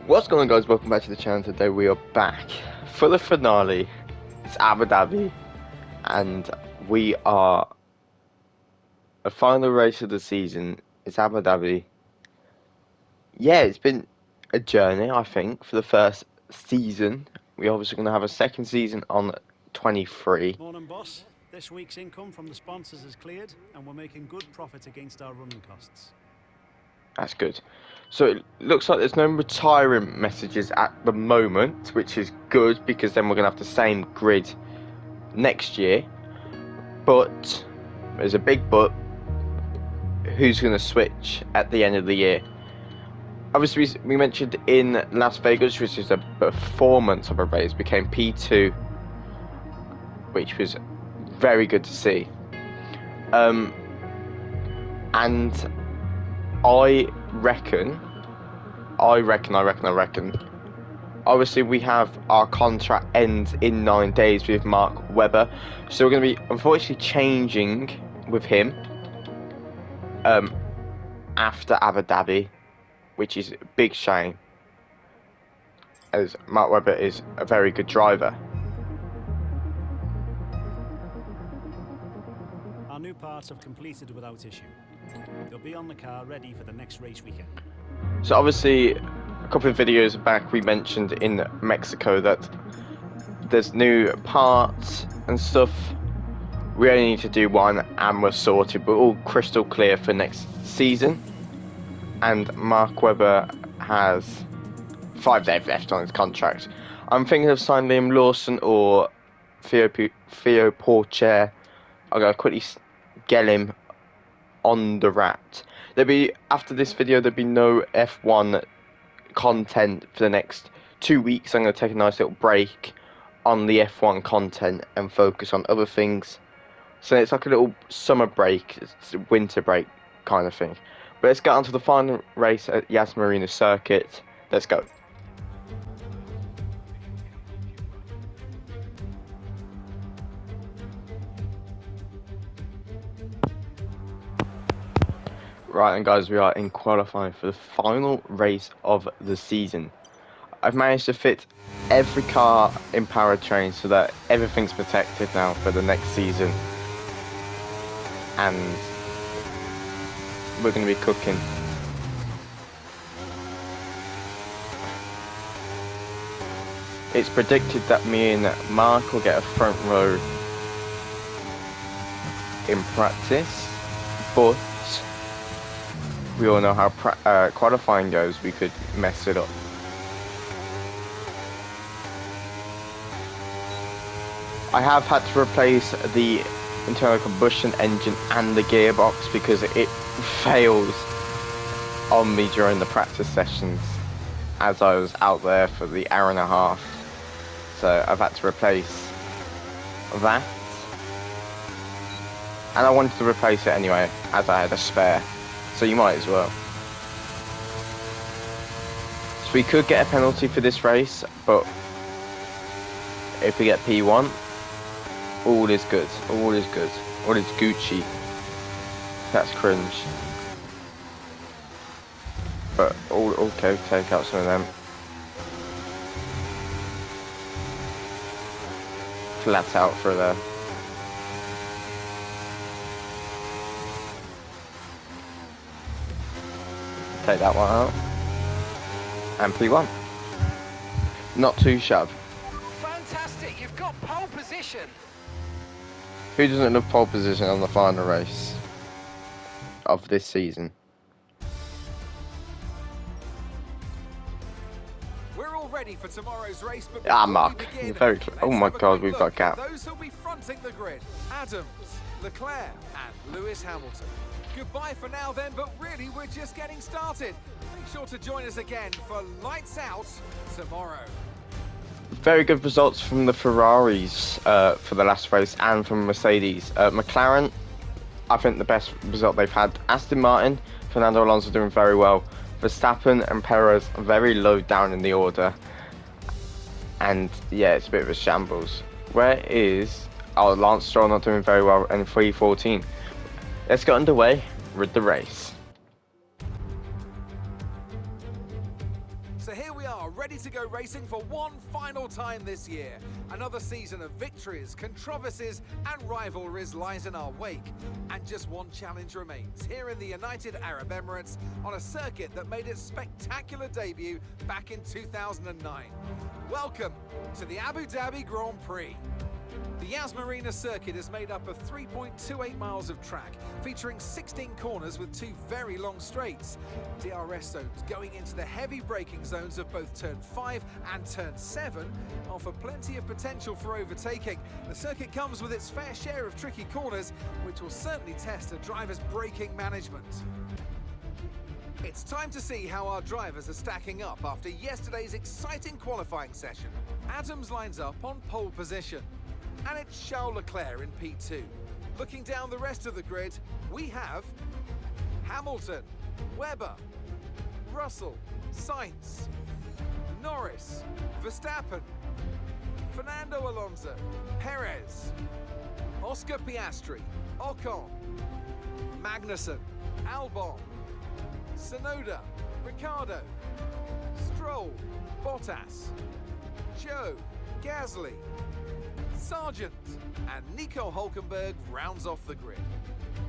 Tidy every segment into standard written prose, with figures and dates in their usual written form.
What's going on, guys? Welcome back to the channel. Today we are back for the finale. It's Abu Dhabi and we are a final race of the season. It's Abu Dhabi. Yeah, it's been a journey, I think, for the first season. We're obviously going to have a second season on 23. Morning, boss. This week's income from the sponsors is cleared and we're making good profit against our running costs. That's good. So it looks like there's no retiring messages at the moment, which is good because then we're going to have the same grid next year. But there's a big but. Who's going to switch at the end of the year? Obviously, we mentioned in Las Vegas, which is a performance of a race, became P2, which was very good to see. And I reckon. Obviously, we have our contract ends in 9 days with Mark Webber, so we're going to be unfortunately changing with him after Abu Dhabi, which is a big shame, as Mark Webber is a very good driver. Our new parts have completed without issue. They'll be on the car ready for the next race weekend. So obviously, a couple of videos back we mentioned in Mexico that there's new parts and stuff. We only need to do one and we're sorted. We're all crystal clear for next season. And Mark Webber has 5 days left on his contract. I'm thinking of signing Liam Lawson or Theo Porcher. I'm going to quickly get him on the rat. After this video, there'll be no F1 content for the next 2 weeks. I'm going to take a nice little break on the F1 content and focus on other things. So it's like a little summer break, it's a winter break kind of thing. But let's get on to the final race at Yas Marina Circuit. Let's go. Right, and guys, we are in qualifying for the final race of the season. I've managed to fit every car in powertrain so that everything's protected now for the next season. And we're going to be cooking. It's predicted that me and Mark will get a front row in practice, but we all know how qualifying goes. We could mess it up. I have had to replace the internal combustion engine and the gearbox because it fails on me during the practice sessions as I was out there for the hour and a half. So I've had to replace that. And I wanted to replace it anyway, as I had a spare. So you might as well. So we could get a penalty for this race, but if we get P1, all is good. All is good. All is Gucci. That's cringe. But all okay, take out some of them. Flat out for there. Take that one out. And P1. Not too shabby. Fantastic, you've got pole position. Who doesn't love pole position on the final race of this season? We're all ready for tomorrow's race, but Mark. Very close. Oh my god, we've got a gap. Those who'll be fronting the grid: Adams, Leclerc, and Lewis Hamilton. Goodbye for now then, but really we're just getting started. Make sure to join us again for Lights Out tomorrow. Very good results from the Ferraris for the last race and from Mercedes. McLaren, I think the best result they've had. Aston Martin, Fernando Alonso doing very well. Verstappen and Perez very low down in the order. And yeah, it's a bit of a shambles. Where is... Oh, Lance Stroll not doing very well in 3:14. Let's get underway with the race. So here we are, ready to go racing for one final time this year. Another season of victories, controversies and rivalries lies in our wake. And just one challenge remains, here in the United Arab Emirates, on a circuit that made its spectacular debut back in 2009. Welcome to the Abu Dhabi Grand Prix. The Yas Marina circuit is made up of 3.28 miles of track, featuring 16 corners with 2 very long straights. DRS zones going into the heavy braking zones of both turn 5 and turn 7 offer plenty of potential for overtaking. The circuit comes with its fair share of tricky corners, which will certainly test a driver's braking management. It's time to see how our drivers are stacking up after yesterday's exciting qualifying session. Adams lines up on pole position. And it's Charles Leclerc in P2. Looking down the rest of the grid, we have Hamilton, Webber, Russell, Sainz, Norris, Verstappen, Fernando Alonso, Perez, Oscar Piastri, Ocon, Magnussen, Albon, Tsunoda, Ricciardo, Stroll, Bottas, Joe, Gasly, Sargent, and Nico Hülkenberg rounds off the grid.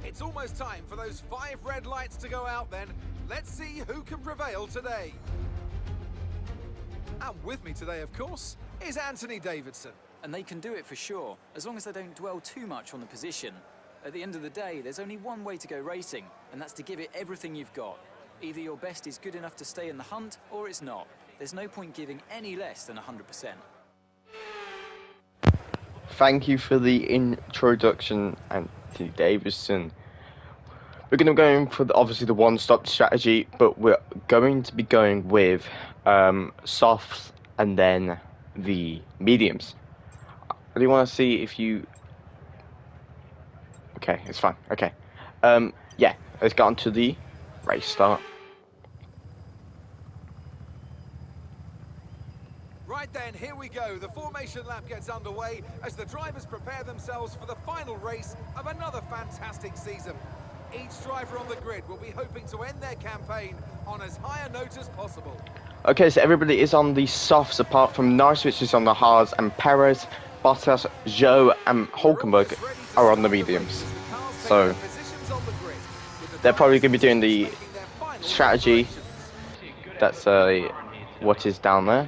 It's almost time for those 5 red lights to go out then. Let's see who can prevail today. And with me today, of course, is Anthony Davidson. And they can do it for sure, as long as they don't dwell too much on the position. At the end of the day, there's only one way to go racing, and that's to give it everything you've got. Either your best is good enough to stay in the hunt, or it's not. There's no point giving any less than 100%. Thank you for the introduction, Anthony Davidson. We're going to go in for obviously the one-stop strategy, but we're going to be going with softs and then the mediums. I really want to see if you... Okay, it's fine. Okay. Yeah, let's get on to the race start. Right then, here we go. The formation lap gets underway as the drivers prepare themselves for the final race of another fantastic season. Each driver on the grid will be hoping to end their campaign on as high a note as possible. Okay, so everybody is on the softs apart from Norris, which is on the hards, and Perez, Bottas, Joe, and Hülkenberg are on the mediums. So they're probably going to be doing the strategy. That's what is down there.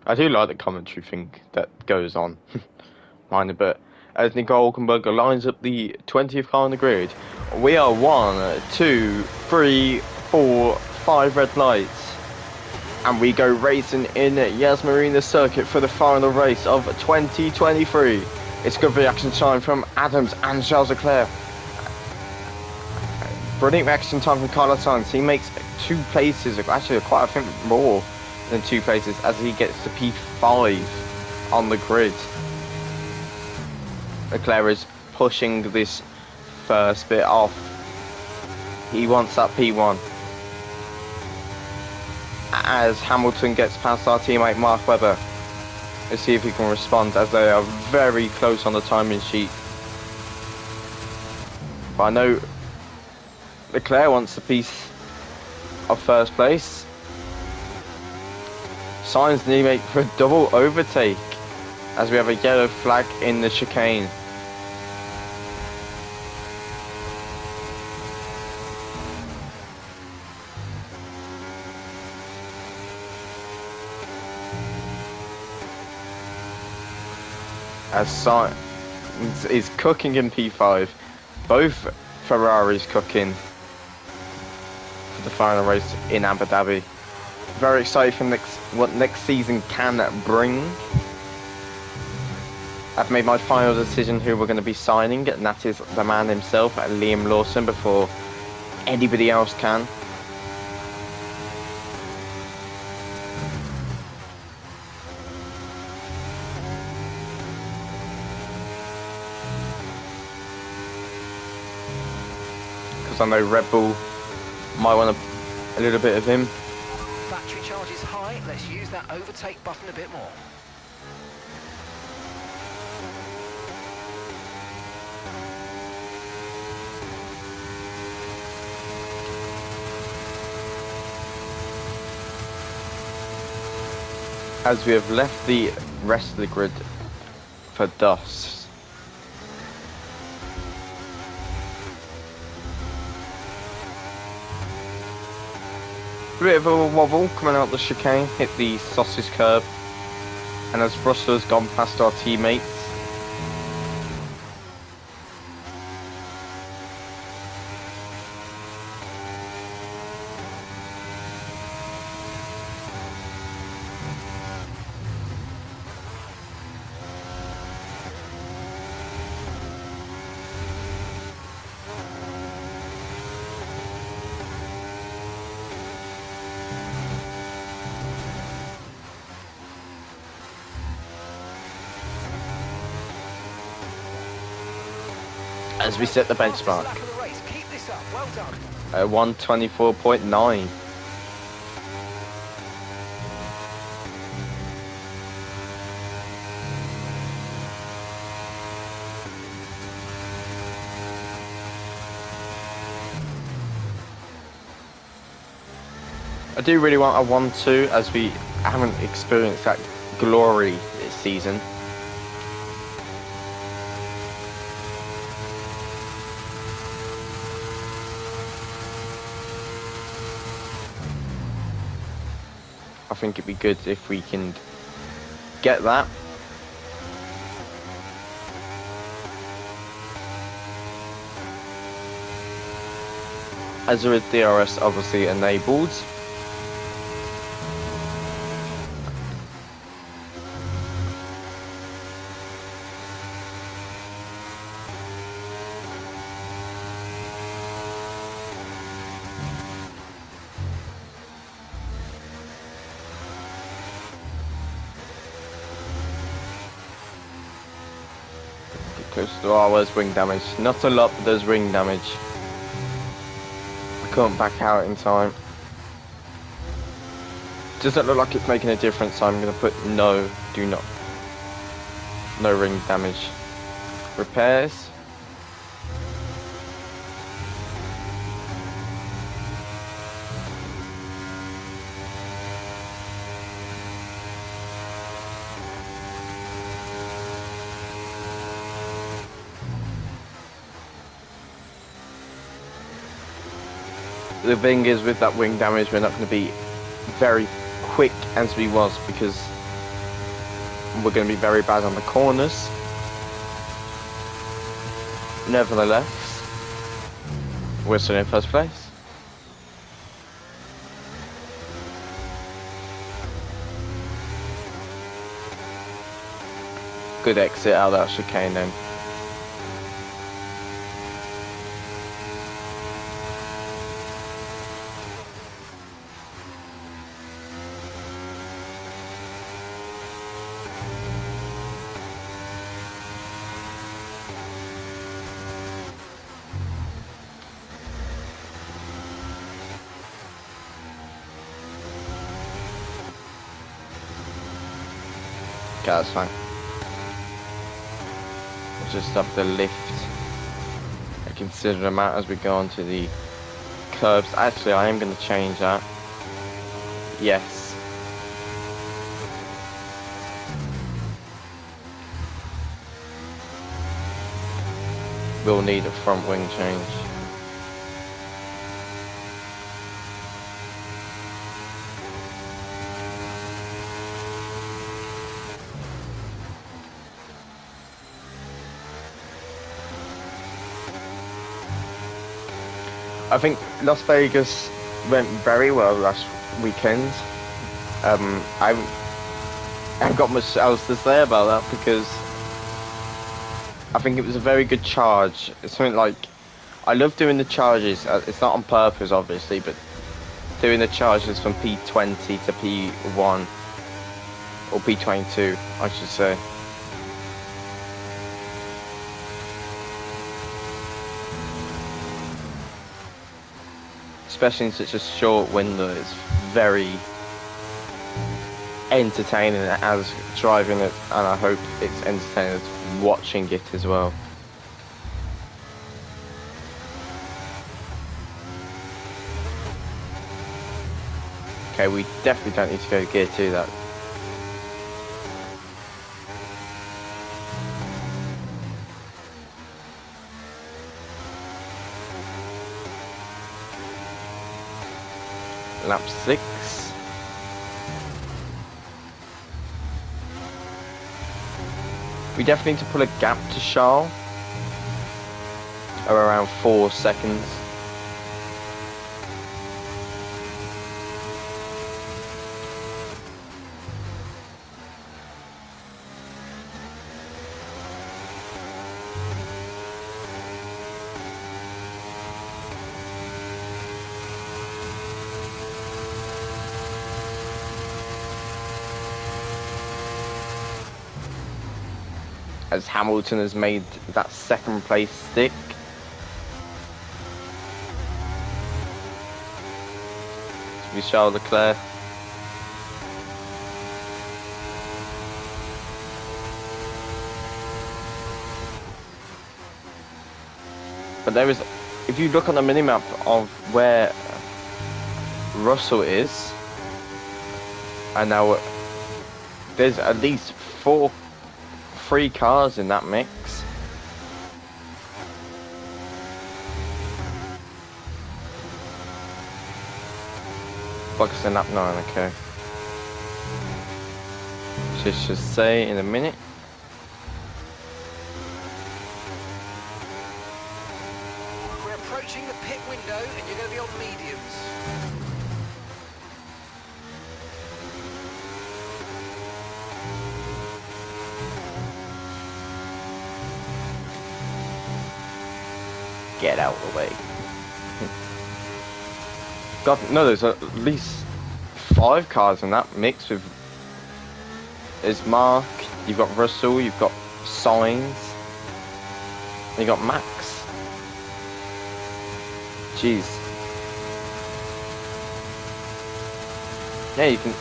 I do like the commentary thing that goes on, minor, but as Nico Hülkenberg lines up the 20th car on the grid, we are 1, 2, 3, 4, 5 red lights, and we go racing in Yas Marina circuit for the final race of 2023. It's good reaction time from Adams and Charles Leclerc. Brilliant reaction time from Carlos Sainz. He makes 2 places, actually quite I think more than 2 places, as he gets to P5 on the grid. Leclerc is pushing this first bit off. He wants that P1. As Hamilton gets past our teammate Mark Webber. Let's see if he can respond, as they are very close on the timing sheet. But I know Leclerc wants a piece of first place. Sainz need to make for a double overtake, as we have a yellow flag in the chicane. As Sainz is cooking in P5, both Ferraris cooking for the final race in Abu Dhabi. Very excited for what next season can bring. I've made my final decision who we're going to be signing, and that is the man himself, Liam Lawson, before anybody else can. because I know Red Bull might want a little bit of him. Battery charge is high. Let's use that overtake button a bit more. As we have left the rest of the grid for dust. A bit of a wobble coming out the chicane, hit the sausage curb, and as Russell has gone past our teammates, as we set the benchmark. Keep this up. Well done. 124.9. I do really want a 1-2 as we haven't experienced that glory this season. I think it'd be good if we can get that. As there is DRS obviously enabled. There's ring damage. Not a lot, but there's ring damage. I couldn't back out in time. Doesn't look like it's making a difference, so I'm going to put no ring damage. Repairs. The thing is, with that wing damage, we're not going to be very quick as we was, because we're going to be very bad on the corners. Nevertheless, we're still in first place. Good exit out of that chicane then. Okay, that's fine. We'll just have to lift a considerable amount as we go onto the curbs. Actually, I am going to change that. Yes. We'll need a front wing change. I think Las Vegas went very well last weekend. I haven't got much else to say about that, because I think it was a very good charge. It's something like, I love doing the charges. It's not on purpose, obviously, but doing the charges from P20 to P1, or P22, I should say. especially in such a short window, it's very entertaining as driving it, and I hope it's entertaining as watching it as well. Okay, we definitely don't need to go gear 2 that. Lap 6. We definitely need to pull a gap to Charles of around 4 seconds. As Hamilton has made that second place stick. To be Charles Leclerc. But there is, if you look on the minimap of where Russell is, and now there's at least 3 cars in that mix. Focus in lap 9, okay. Should say in a minute. We're approaching the pit window and you're going to be on mediums. Get out of the way. God, no, there's at least 5 cars in that mix with. There's Mark, you've got Russell, you've got Sainz, and you got Max. Jeez. Yeah, you can.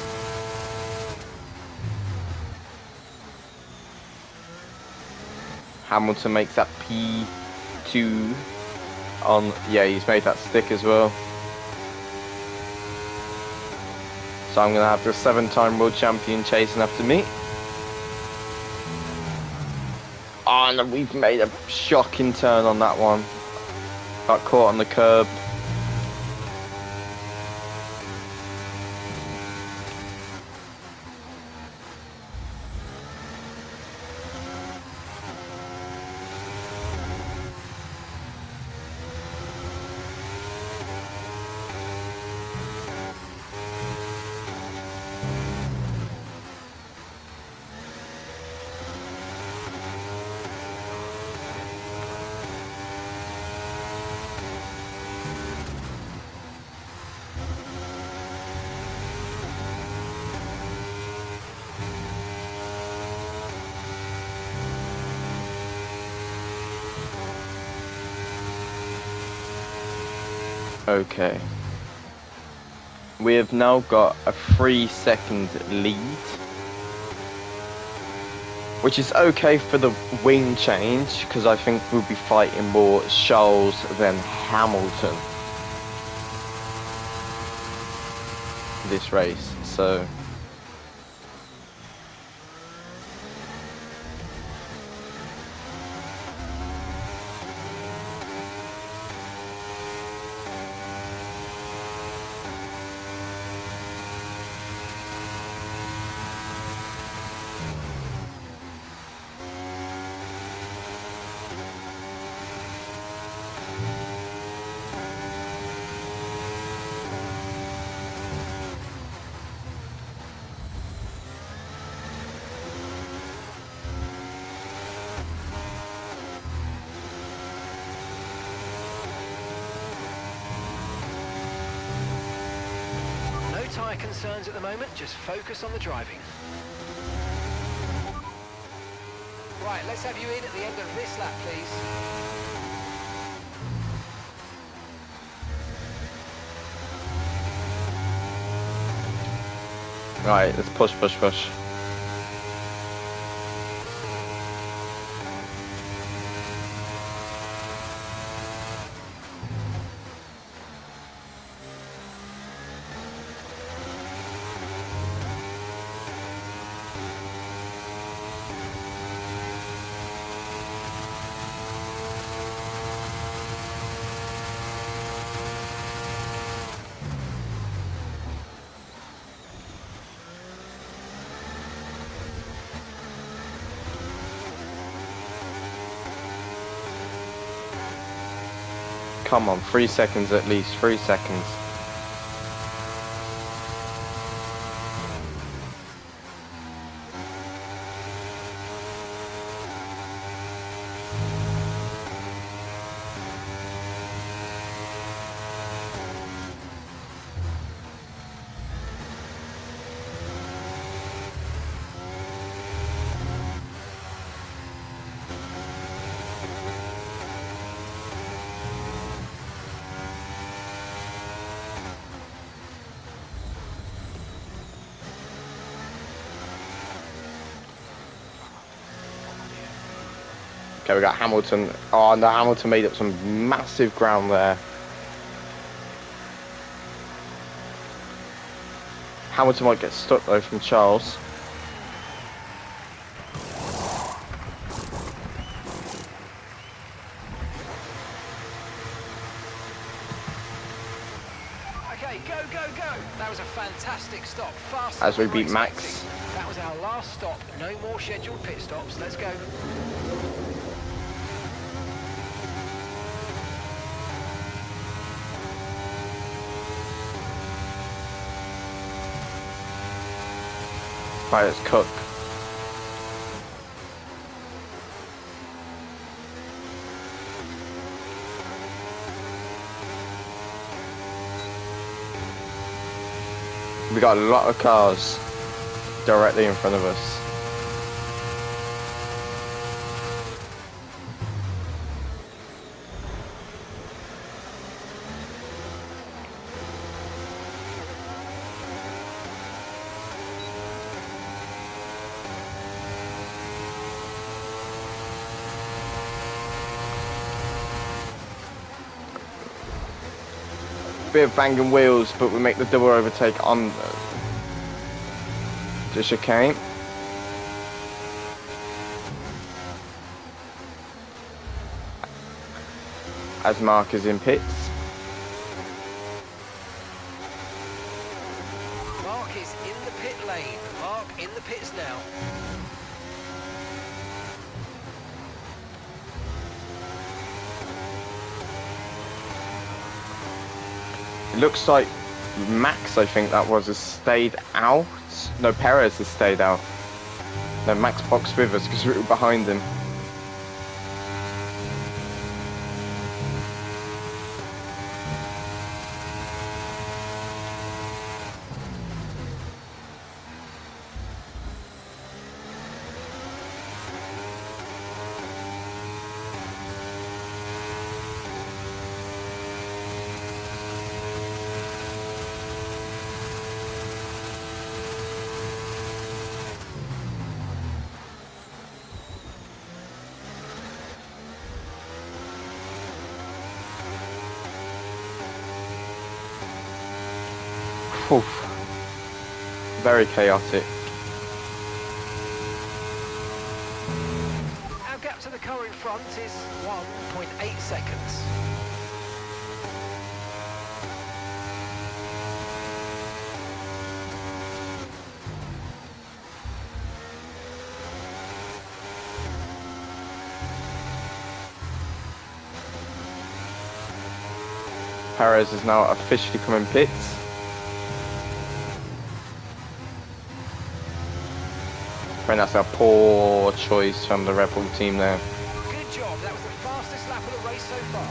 Hamilton makes that P2 on. Yeah, he's made that stick as well. So I'm going to have the 7-time world champion chasing after me. Oh, and we've made a shocking turn on that one. Got caught on the curb. Okay. We have now got a 3-second lead, which is okay for the wing change, because I think we'll be fighting more Charles than Hamilton this race, so. Tyre concerns at the moment, just focus on the driving. Right, let's have you in at the end of this lap, please. Right, let's push, push, push. Come on, 3 seconds at least, 3 seconds. Okay, we got Hamilton. Oh, no, Hamilton made up some massive ground there. Hamilton might get stuck though from Charles. Okay, go, go, go. That was a fantastic stop. Fast As we than we beat were Max. expecting. That was our last stop. No more scheduled pit stops. Let's go. Right, let's cook. We got a lot of cars directly in front of us. Bit of banging wheels, but we make the double overtake on the chicane. As Mark is in pits. Mark is in the pit lane. Mark in the pits now. It looks like Max, I think that was, has stayed out. No, Perez has stayed out. No, Max boxed with us because we were behind him. Oof. Very chaotic. Our gap to the car in front is 1.8 seconds. Perez is now officially coming pits. And that's a poor choice from the Red Bull team there. Good job. That was the fastest lap of the race so far.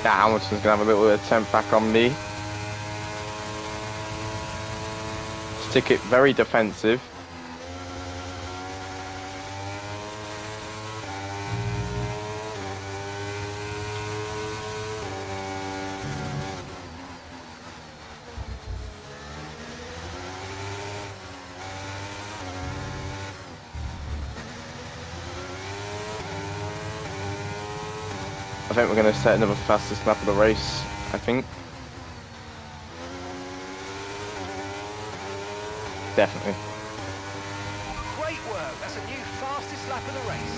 Now Hamilton's gonna have a little attempt back on me. Stick it very defensive. I think we're going to set another fastest lap of the race, I think. Definitely. Great work. That's a new fastest lap of the race.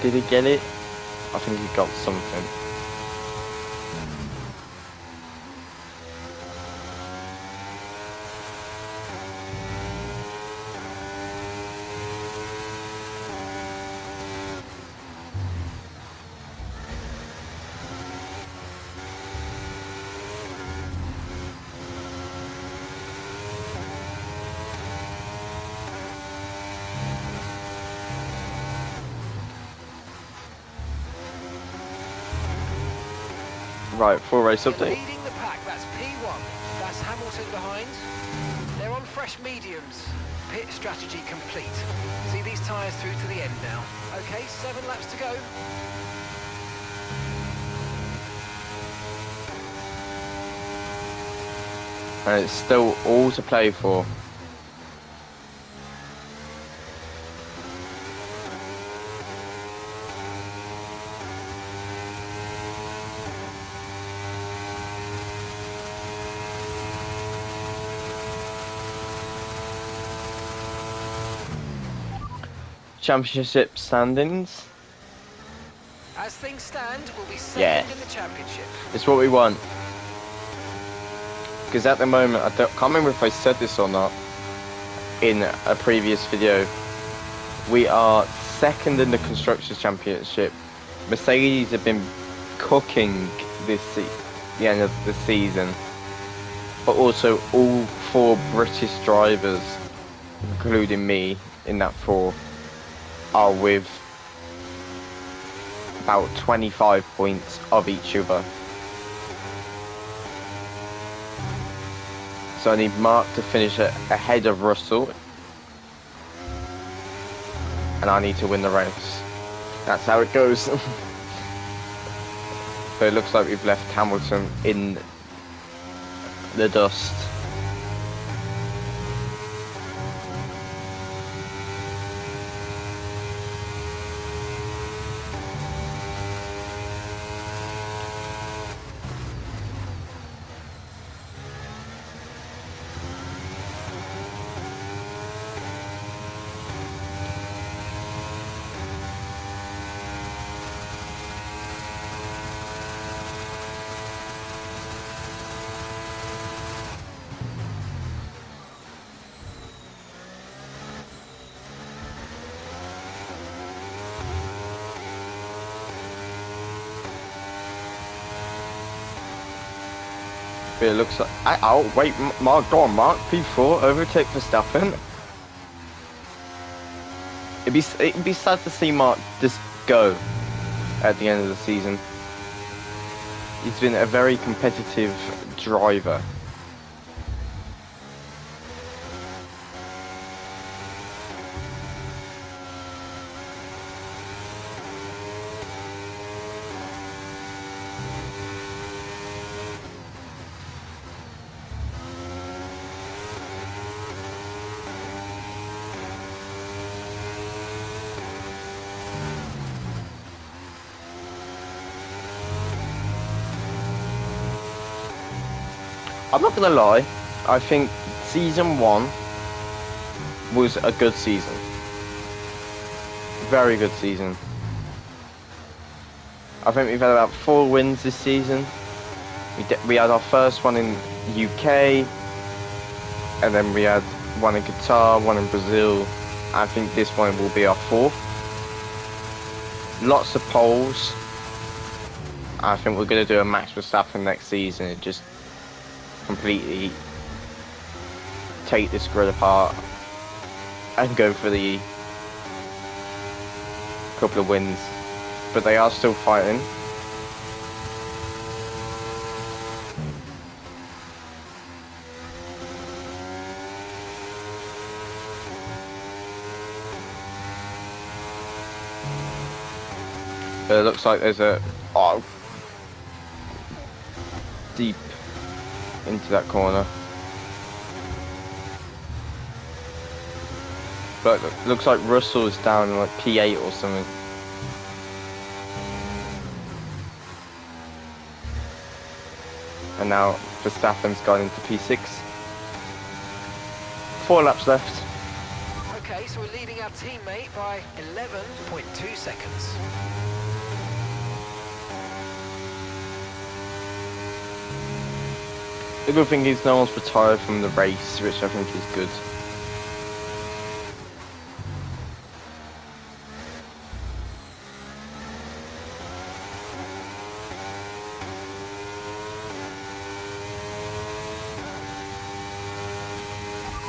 Did he get it? I think he got something. Right, full race update. Leading the pack, that's P1. That's Hamilton behind. They're on fresh mediums. Pit strategy complete. See these tyres through to the end now. Okay, 7 laps to go. And it's still all to play for. Championship standings. As things stand, we'll be second Yeah. in the championship. It's what we want. Because at the moment, I can't remember if I said this or not in a previous video. We are second in the Constructors' Championship. Mercedes have been cooking the end of the season. But also all 4 British drivers, including me in that 4, are with about 25 points of each other. So I need Mark to finish ahead of Russell, and I need to win the race. That's how it goes. So it looks like we've left Hamilton in the dust. But it looks like... Oh, wait, Mark, go on, Mark. P4, overtake Verstappen. It'd be sad to see Mark just go at the end of the season. He's been a very competitive driver. I'm not gonna lie, I think season 1 was a good season. Very good season. I think we've had about 4 wins this season. We had our first one in UK, and then we had one in Qatar, one in Brazil. I think this one will be our 4th. Lots of poles. I think we're going to do a Max Verstappen next season and just completely take this grid apart and go for the couple of wins. But they are still fighting. But it looks like there's a deep into that corner. But it looks like Russell is down in like P8 or something. And now Verstappen's gone into P6. 4 laps left. Okay, so we're leading our teammate by 11.2 seconds. The good thing is no one's retired from the race, which I think is good.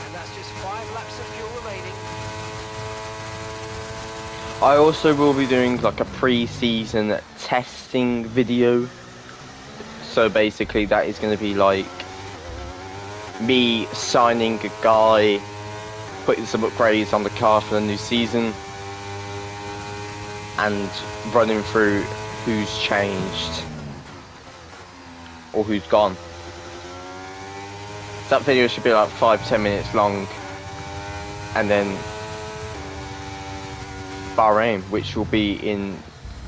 And that's just 5 laps of fuel remaining. I also will be doing like a pre-season testing video. So basically that is going to be like me signing a guy, putting some upgrades on the car for the new season, and running through who's changed or who's gone. That video should be like 5-10 minutes long, and then Bahrain, which will be in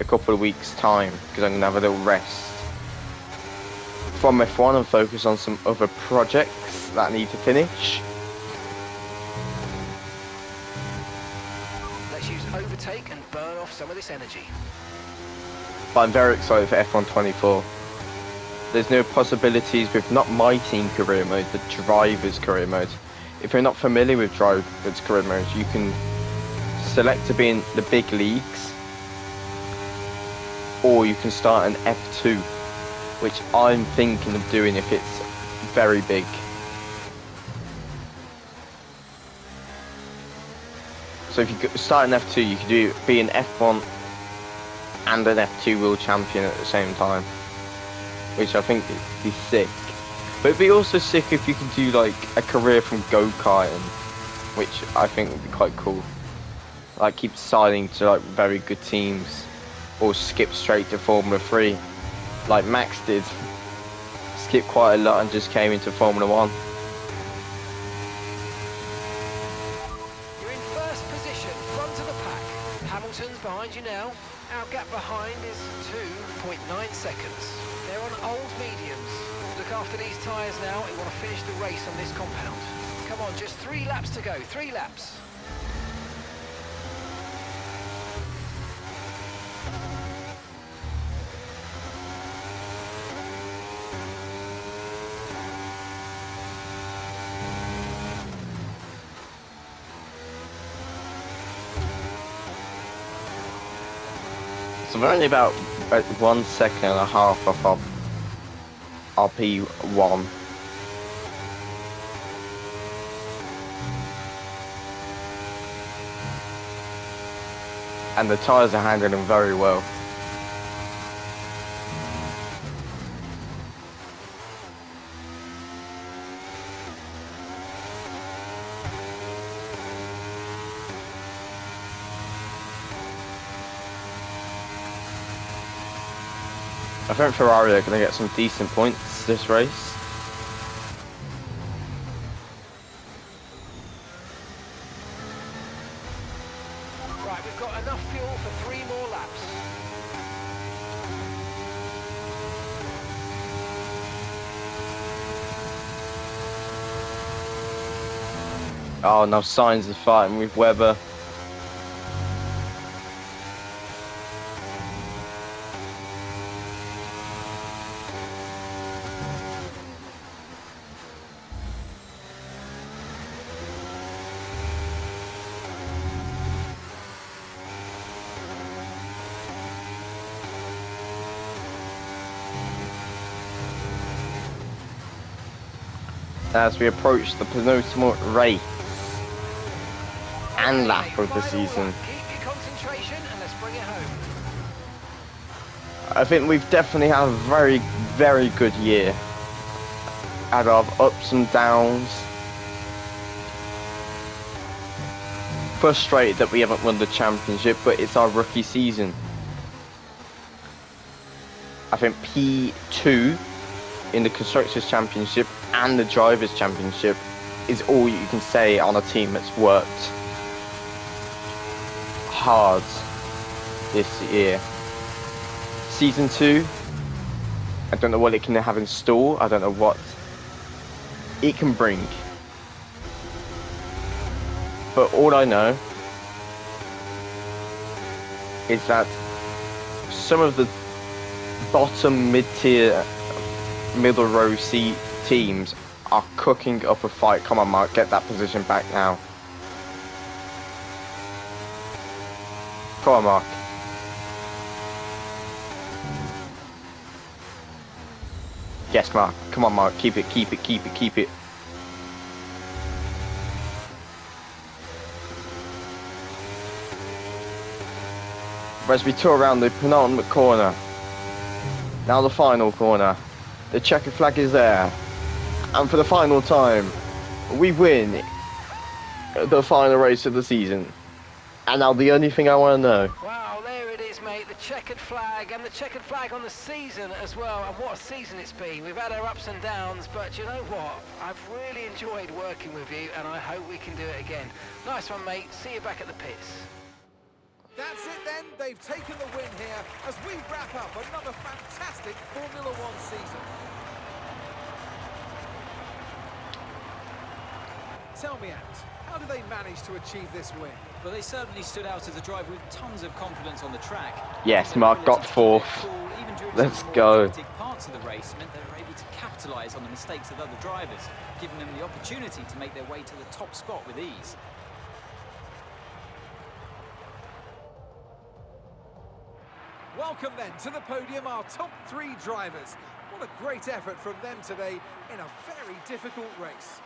a couple of weeks time, because I'm going to have a little rest from F1 and focus on some other projects that I need to finish. Let's use overtake and burn off some of this energy. But I'm very excited for F1 24. There's no possibilities with not my team career mode, but driver's career mode. If you're not familiar with driver's career mode, you can select to be in the big leagues, or you can start an F2, which I'm thinking of doing if it's very big. So if you start an F2, you can be an F1 and an F2 world champion at the same time, which I think would be sick. But it'd be also sick if you could do like a career from go-karting, which I think would be quite cool. Like keep signing to like very good teams, or skip straight to Formula 3, like Max did. Skipped quite a lot and just came into Formula 1. You're in first position, front of the pack. Hamilton's behind you now. Our gap behind is 2.9 seconds. They're on old mediums. Look after these tyres now. We want to finish the race on this compound. Come on, just 3 laps to go. 3 laps. So we're only about 1.5 seconds off our P1. And the tyres are handling them very well. I think Ferrari are going to get some decent points this race. Right, we've got enough fuel for 3 more laps. Oh, now Sainz is fighting with Webber. As we approach the penultimate race and lap of the season. Keep your concentration and let's bring it home. I think we've definitely had a very, very good year. Had our ups and downs. Frustrated that we haven't won the championship, but it's our rookie season. I think P2 in the Constructors' Championship and the Drivers' Championship is all you can say on a team that's worked hard this year. Season 2, I don't know what it can have in store. I don't know what it can bring. But all I know is that some of the bottom mid-tier, middle row C teams are cooking up a fight. Come on, Mark, get that position back now. Come on, Mark. Yes, Mark. Come on, Mark. Keep it, keep it, keep it, keep it. As we tour around the penultimate corner. Now the final corner. The checkered flag is there. And for the final time, we win the final race of the season. And now the only thing I want to know. Wow, there it is, mate. The checkered flag, and the checkered flag on the season as well. And what a season it's been. We've had our ups and downs, but you know what? I've really enjoyed working with you, and I hope we can do it again. Nice one, mate. See you back at the pits. That's it then, they've taken the win here as we wrap up another fantastic Formula One season. Tell me, Ant, how do they manage to achieve this win? Well, they certainly stood out as a driver with tons of confidence on the track. Yes, Mark got fourth. Let's go. Parts of the race meant they were able to capitalise on the mistakes of other drivers, giving them the opportunity to make their way to the top spot with ease. Welcome then to the podium, our top 3 drivers. What a great effort from them today in a very difficult race.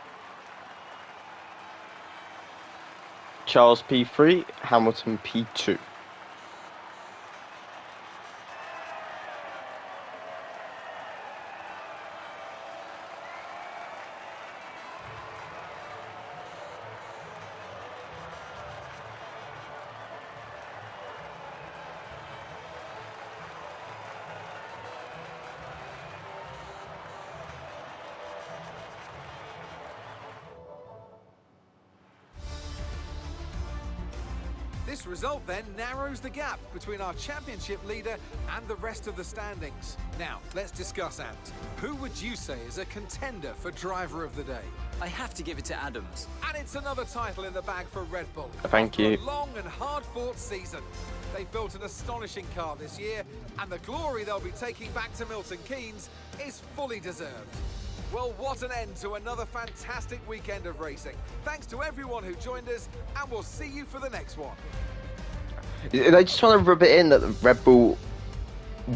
Charles P3, Hamilton P2. This result then narrows the gap between our championship leader and the rest of the standings. Now, let's discuss, Ant. Who would you say is a contender for driver of the day? I have to give it to Adams. And it's another title in the bag for Red Bull. Thank you. After a long and hard-fought season. They've built an astonishing car this year, and the glory they'll be taking back to Milton Keynes is fully deserved. Well, what an end to another fantastic weekend of racing. Thanks to everyone who joined us, and we'll see you for the next one. I just want to rub it in that the Red Bull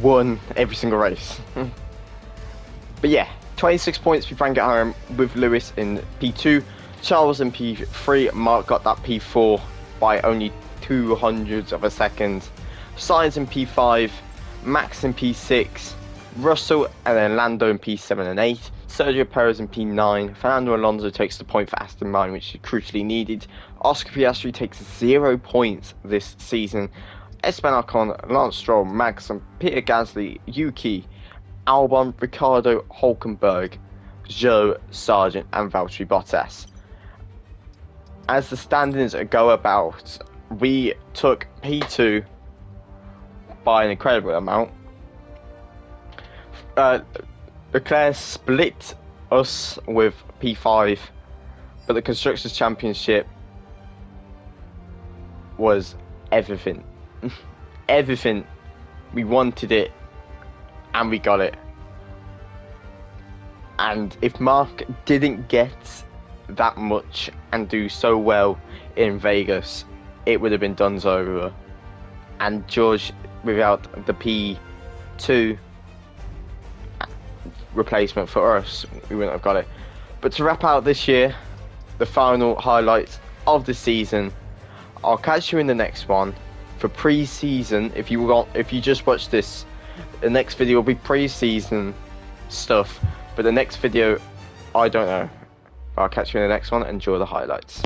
won every single race. But yeah, 26 points we bring it home with Lewis in P2, Charles in P3, Mark got that P4 by only 0.02 of a second, Sainz in P5, Max in P6, Russell and then Lando in P7 and 8, Sergio Perez in P9, Fernando Alonso takes the point for Aston Martin, which is crucially needed. Oscar Piastri takes 0 points this season. Esteban Ocon, Lance Stroll, Max and Peter Gasly, Yuki, Albon, Ricardo, Hulkenberg, Joe, Sargent and Valtteri Bottas. As the standings go about, we took P2 by an incredible amount. Leclerc split us with P5, But the Constructors' Championship was everything. Everything. We wanted it, and we got it. And if Mark didn't get that much and do so well in Vegas, it would have been done over. And George, without the P2 replacement for us, we wouldn't have got it. But to wrap out this year, the final highlights of the season, I'll catch you in the next one for pre-season. If you just watch this, the next video will be pre-season stuff. But the next video, I don't know. I'll catch you in the next one. Enjoy the highlights.